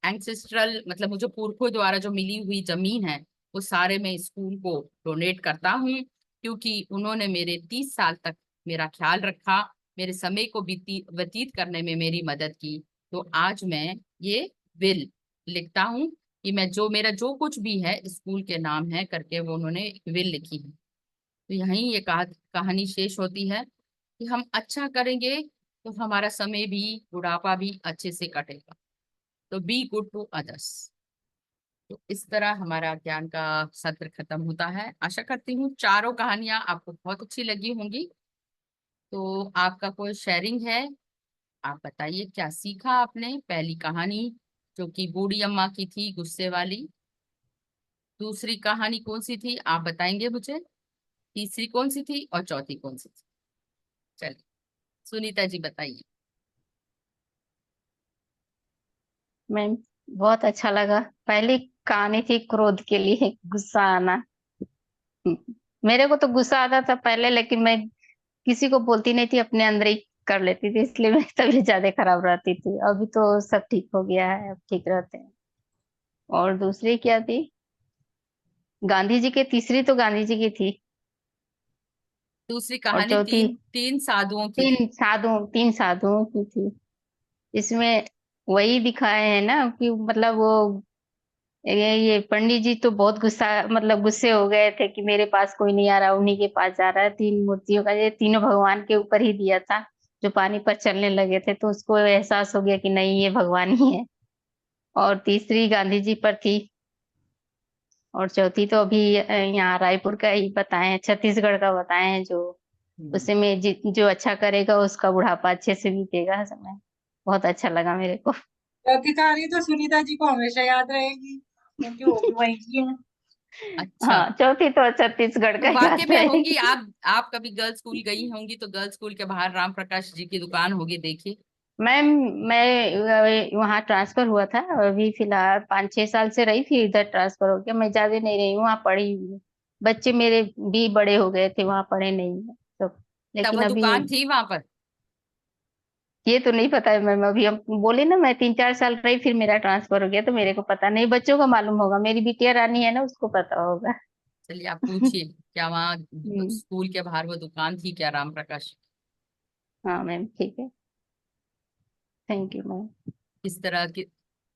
एंसेस्ट्रल मतलब मुझे पुरखों द्वारा जो मिली हुई जमीन है, वो सारे मैं स्कूल को डोनेट करता हूँ। क्योंकि उन्होंने मेरे 30 साल तक मेरा ख्याल रखा, मेरे समय को व्यतीत करने में मेरी मदद की। तो आज मैं ये विल लिखता हूँ कि मैं जो मेरा जो कुछ भी है स्कूल के नाम है करके, वो उन्होंने एक विल लिखी है। तो यहीं ये कहानी शेष होती है कि हम अच्छा करेंगे तो हमारा समय भी, बुढ़ापा भी अच्छे से कटेगा। तो बी गुड टू अदर्स। तो इस तरह हमारा ज्ञान का सत्र खत्म होता है। आशा करती हूँ चारों कहानियां आपको बहुत अच्छी लगी होंगी। तो आपका कोई शेयरिंग है? आप बताइए क्या सीखा आपने। पहली कहानी जो कि बूढ़ी अम्मा की थी, गुस्से वाली। दूसरी कहानी कौन सी थी आप बताएंगे मुझे? तीसरी कौन सी थी और चौथी कौन सी थी? चलिए, सुनीता जी बताइए। मैम, बहुत अच्छा लगा। पहली कहानी थी क्रोध के लिए गुस्सा आना। मेरे को तो गुस्सा आता था पहले, लेकिन मैं किसी को बोलती नहीं थी, अपने अंदर ही कर लेती थी, इसलिए मेरी तबीयत ज्यादा खराब रहती थी। अभी तो सब ठीक हो गया है, अब ठीक रहते हैं। और दूसरी क्या थी? गांधी जी के तीसरी तो गांधी जी की थी। दूसरी और कहानी चौथी तीन तीन साधुओं की थी। तीन साधुओं की थी। इसमें वही दिखाए हैं ना कि मतलब वो ये पंडित जी तो बहुत गुस्सा मतलब गुस्से हो गए थे कि मेरे पास कोई नहीं आ रहा, उन्हीं के पास जा रहा है। तीन मूर्तियों का, ये तीनों भगवान के ऊपर ही दिया था, जो पानी पर चलने लगे थे, तो उसको एहसास हो गया कि नहीं, ये भगवान ही है। और तीसरी गांधी जी पर थी, और चौथी तो अभी यहाँ रायपुर का ही बताए हैं, छत्तीसगढ़ का बताए हैं, जो उसमें जो अच्छा करेगा उसका बुढ़ापा अच्छे से बीतेगा समय। बहुत अच्छा लगा मेरे को। चौथी कहानी तो सुनीता जी को हमेशा याद रहेगी, क्योंकि वो भी वहीं की है। अच्छा, हाँ, चौथी तो छत्तीसगढ़ तो का वाकई याद में होंगी रहेगी। आप कभी गर्ल्स स्कूल गई होंगी, तो गर्ल्स स्कूल के बाहर राम प्रकाश जी की दुकान होगी, देखिए। मैम, मैं वहाँ ट्रांसफर हुआ था, अभी फिलहाल 5-6 साल से रही, फिर इधर ट्रांसफर हो गया। मैं ज्यादा नहीं रही हूँ, वहाँ पढ़ी हुई हूँ। बच्चे मेरे भी बड़े हो गए थे, वहाँ पढ़े नहीं है तो। तब लेकिन वो अभी दुकान थी वहां पर? ये तो नहीं पता है मैम, अभी हम बोले ना, मैं 3-4 साल रही, फिर मेरा ट्रांसफर हो गया, तो मेरे को पता नहीं। बच्चों को मालूम होगा, मेरी बिटिया रानी है ना, उसको पता होगा। चलिए, आप पूछिए, क्या वहाँ हम्म, स्कूल के बाहर वो दुकान थी क्या, राम प्रकाश? हाँ मैम, ठीक है। Thank you ma'am. किस तरह के,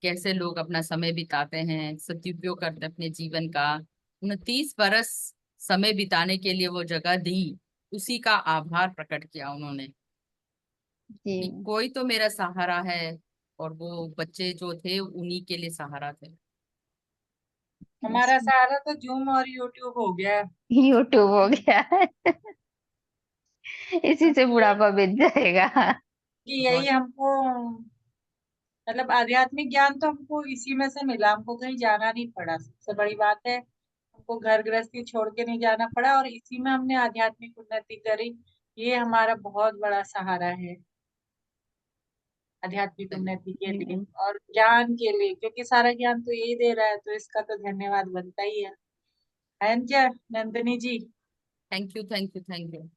कैसे लोग अपना समय बिताते हैं, सदुपयोग करते हैं अपने जीवन का। 29 बरस समय बिताने के लिए वो जगह दी, उसी का आभार प्रकट किया उन्होंने, जी कि मैम। कोई तो मेरा सहारा है। और वो बच्चे जो थे उन्हीं के लिए सहारा थे। यस, हमारा सहारा तो जूम और यूट्यूब हो गया है। यूट्यूब हो गया है। इसी से क्योंकि बुढ़ापा बीत जाएगा। यही बहुत हमको, मतलब आध्यात्मिक ज्ञान तो हमको इसी में से मिला, हमको कहीं जाना नहीं पड़ा, सबसे बड़ी बात है। हमको घर गृहस्थी छोड़ के नहीं जाना पड़ा, और इसी में हमने आध्यात्मिक उन्नति करी। ये हमारा बहुत बड़ा सहारा है आध्यात्मिक सही। उन्नति के जी लिए मैम। और ज्ञान के लिए, क्योंकि सारा ज्ञान तो यही दे रहा है, तो इसका तो धन्यवाद बनता ही है ना क्या, Nandini ji? Thank you, thank you, thank you.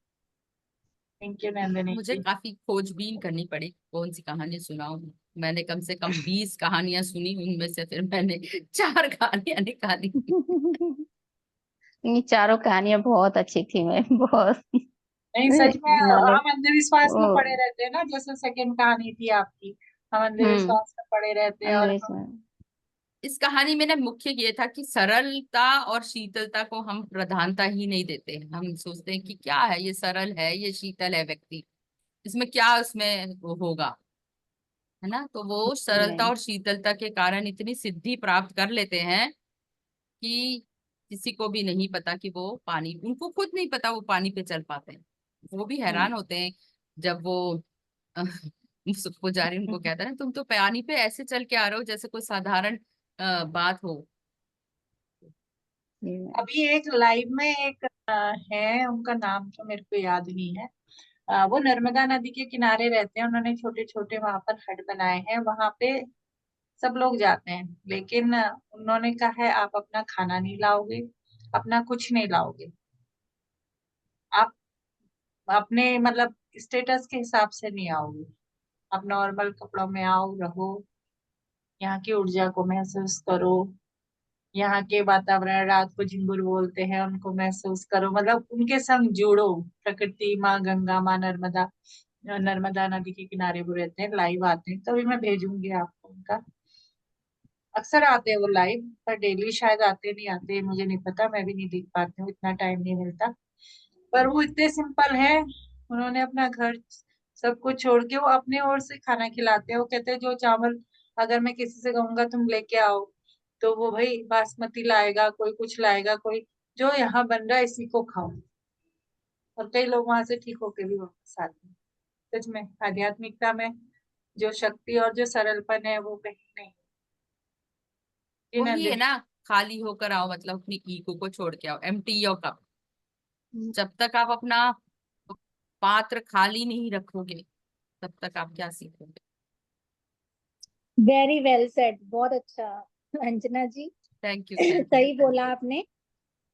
Thank you Nandini मुझे जी। काफी खोजबीन करनी पड़ी, कौन सी कहानी सुनाऊं। मैंने कम से कम 20 कहानियां सुनी, उनमें से फिर मैंने 4 कहानियां निकाली। ये चारों कहानियां बहुत अच्छी थी मैम, बहुत। नहीं, सच में नॉलेज। हम अंधविश्वास ओ। में पड़े रहते हैं ना, जैसे सेकंड कहानी थी आपकी, हम हम्म। अंधविश्वास में पड़े रहते हैं और अंग्रेज हम। में। इस कहानी में ना मुख्य ये था कि सरलता और शीतलता को हम प्रधानता ही नहीं देते। हम सोचते हैं कि क्या है, ये सरल है, ये शीतल है व्यक्ति, इसमें क्या उसमें वो होगा, है ना। तो वो जी सरलता मैम। और शीतलता के कारण इतनी सिद्धि प्राप्त कर लेते हैं कि किसी को भी नहीं पता कि वो पानी, उनको खुद नहीं पता वो पानी पे चल पाते हैं। वो भी हैरान होते हैं जब वो अ, पुजारी उनको कहता है ना, तुम तो पानी पे ऐसे चल के आ रहे हो जैसे कोई साधारण बात हो। जी मैम। अभी एक लाइव में एक है, उनका नाम तो मेरे को याद नहीं है। वो नर्मदा नदी के किनारे रहते हैं, उन्होंने छोटे छोटे वहां पर हट बनाए हैं, वहां पे सब लोग जाते हैं, लेकिन उन्होंने कहा है आप अपना खाना नहीं लाओगे, अपना कुछ नहीं लाओगे, आप अपने मतलब स्टेटस के हिसाब से नहीं आओगे, आप नॉर्मल कपड़ों में आओ, रहो, यहाँ की ऊर्जा को महसूस करो, यहाँ के वातावरण, रात को झिंगुर बोलते हैं उनको महसूस करो, मतलब उनके संग जुड़ो। प्रकृति, माँ गंगा, माँ नर्मदा, नर्मदा नदी के किनारे वो रहते हैं, लाइव आते हैं, तभी मैं भेजूंगी आपको उनका। अक्सर आते हैं वो लाइव, पर डेली शायद आते नहीं आते मुझे नहीं पता, मैं भी नहीं देख पाती हूँ, इतना टाइम नहीं मिलता। पर वो इतने सिंपल है, उन्होंने अपना घर सब कुछ छोड़ के वो अपने ओर से खाना खिलाते हैं। वो कहते हैं जो चावल अगर मैं किसी से कहूंगा तुम लेके आओ, तो वो भाई बासमती लाएगा, कोई कुछ लाएगा, कोई जो यहाँ बन रहा है इसी को खाओ। और कई लोग वहां से ठीक होके भी वापस आते हैं। सच में आध्यात्मिकता में जो शक्ति और जो सरलपन है वो कहीं नहीं। जी वही है नंदिनी। ना, खाली होकर आओ, मतलब अपनी ईगो को छोड़ के आओ, एम्प्टी योर कप। जब तक आप अपना पात्र खाली नहीं रखोगे, तब तक आप क्या सीखोगे। वेरी वेल सेड, बहुत अच्छा Anjana ji. Thank you, thank you. सही बोला आपने।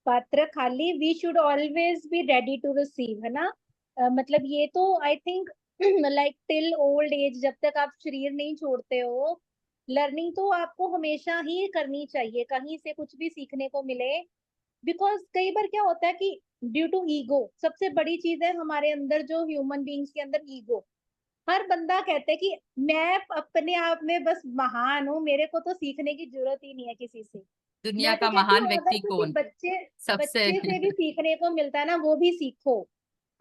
पात्र खाली, we should always be ready to receive, है ना। मतलब ये तो I think like till old age, जब तक आप शरीर नहीं छोड़ते हो, लर्निंग तो आपको हमेशा ही करनी चाहिए, कहीं से कुछ भी सीखने को मिले। बिकॉज कई बार क्या होता है कि ड्यू टू ईगो, सबसे बड़ी चीज है हमारे अंदर, जो ह्यूमन बींग्स के अंदर ईगो। हर बंदा कहता है कि मैं अपने आप में बस महान हूँ, मेरे को तो सीखने की जरूरत ही नहीं है किसी से। दुनिया मैं तो का कहती महान हूँ अगर व्यक्ति किसी कौन? बच्चे सबसे बच्चे से भी सीखने को मिलता है ना, वो भी सीखो।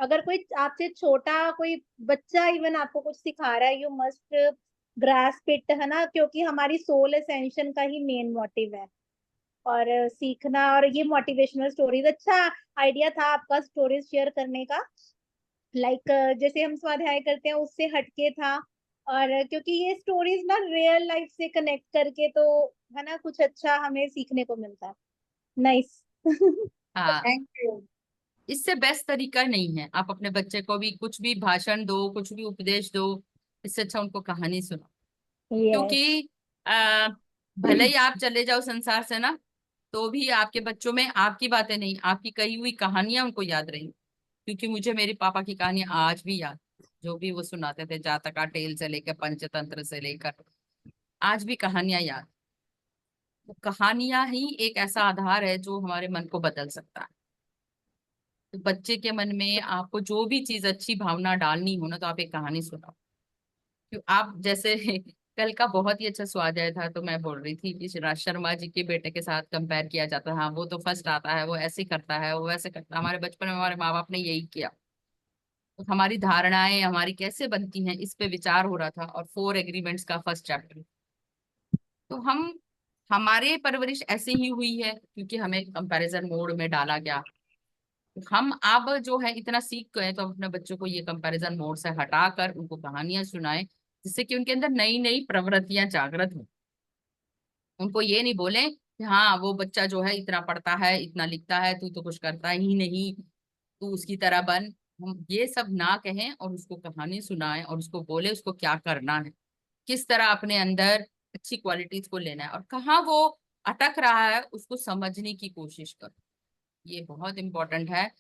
अगर कोई आपसे छोटा कोई बच्चा इवन आपको कुछ सिखा रहा है, यू मस्ट ग्रास्प इट, है ना, क्योंकि हमारी सोल एसेंशन का ही मेन मोटिव है। और सीखना, और ये मोटिवेशनल स्टोरीज, अच्छा आइडिया था आपका स्टोरीज शेयर करने का। लाइक जैसे हम स्वाध्याय करते हैं उससे हटके था, और क्योंकि ये स्टोरीज ना रियल लाइफ से कनेक्ट करके, तो है ना, कुछ अच्छा हमें सीखने को मिलता है। नाइस। हाँ, थैंक यू। इससे बेस्ट तरीका नहीं है। आप अपने बच्चे को भी कुछ भी भाषण दो, कुछ भी उपदेश दो, इससे अच्छा उनको कहानी सुनाओ। यस। क्योंकि आ, भले ही आप चले जाओ संसार से ना, तो भी आपके बच्चों में आपकी बातें नहीं, आपकी कही हुई कहानियां उनको याद रहेंगी। क्योंकि मुझे मेरे पापा की कहानी आज भी याद, जो भी वो सुनाते थे, जातका टेल से लेकर पंचतंत्र से लेकर, आज भी कहानियां याद। तो कहानियां ही एक ऐसा आधार है जो हमारे मन को बदल सकता है। तो बच्चे के मन में आपको जो भी चीज अच्छी भावना डालनी हो ना, तो आप एक कहानी सुनाओ। क्यों आप जैसे कल का बहुत ही अच्छा स्वाध्याय था, तो मैं बोल रही थी कि राज शर्मा जी के बेटे के साथ कंपेयर किया जाता है। हाँ, वो तो फर्स्ट आता है, वो ऐसे करता है, वो वैसे करता है। हमारे बचपन में हमारे माँ बाप ने यही किया। तो हमारी धारणाएं हमारी कैसे बनती हैं, इस पे विचार हो रहा था। और 4 एग्रीमेंट्स का फर्स्ट चैप्टर। तो हमारे परवरिश ऐसे ही हुई है, क्योंकि हमें कंपैरिजन मोड में डाला गया। तो हम अब जो है इतना सीख गए, तो अपने बच्चों को ये कंपैरिजन मोड से हटाकर उनको कहानियां सुनाएं, जिससे कि उनके अंदर नई नई प्रवृत्तियां जागृत हो। उनको ये नहीं बोले कि हाँ, वो बच्चा जो है इतना पढ़ता है, इतना लिखता है, तू तो कुछ करता ही नहीं, तू उसकी तरह बन। हम ये सब ना कहें, और उसको कहानी सुनाएं, और उसको बोले उसको क्या करना है, किस तरह अपने अंदर अच्छी क्वालिटीज को लेना है, और कहाँ वो अटक रहा है उसको समझने की कोशिश करो। ये बहुत इंपॉर्टेंट है।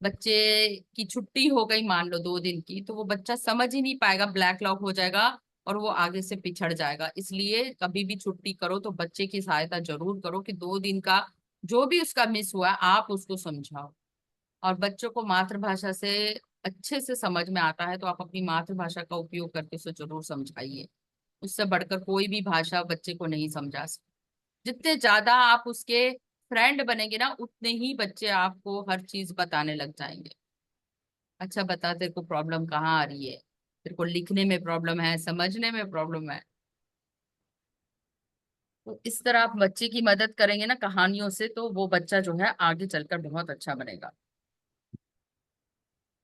बच्चे की छुट्टी हो गई मान लो 2 दिन की, तो वो बच्चा समझ ही नहीं पाएगा, ब्लैक लॉक हो जाएगा, और वो आगे से पिछड़ जाएगा। इसलिए कभी भी छुट्टी करो तो बच्चे की सहायता जरूर करो, कि 2 दिन का जो भी उसका मिस हुआ है, आप उसको समझाओ। और बच्चों को मातृभाषा से अच्छे से समझ में आता है, तो आप अपनी मातृभाषा का उपयोग करके उसे जरूर समझाइए। उससे बढ़कर कोई भी भाषा बच्चे को नहीं समझा सकती। जितने ज्यादा आप उसके फ्रेंड बनेंगे ना, उतने ही बच्चे आपको हर चीज बताने लग जाएंगे। अच्छा बता, तेरे को प्रॉब्लम कहाँ आ रही है, तेरे को लिखने में प्रॉब्लम है, समझने में प्रॉब्लम है। तो इस तरह आप बच्चे की मदद करेंगे ना कहानियों से, तो वो बच्चा जो है आगे चलकर बहुत अच्छा बनेगा।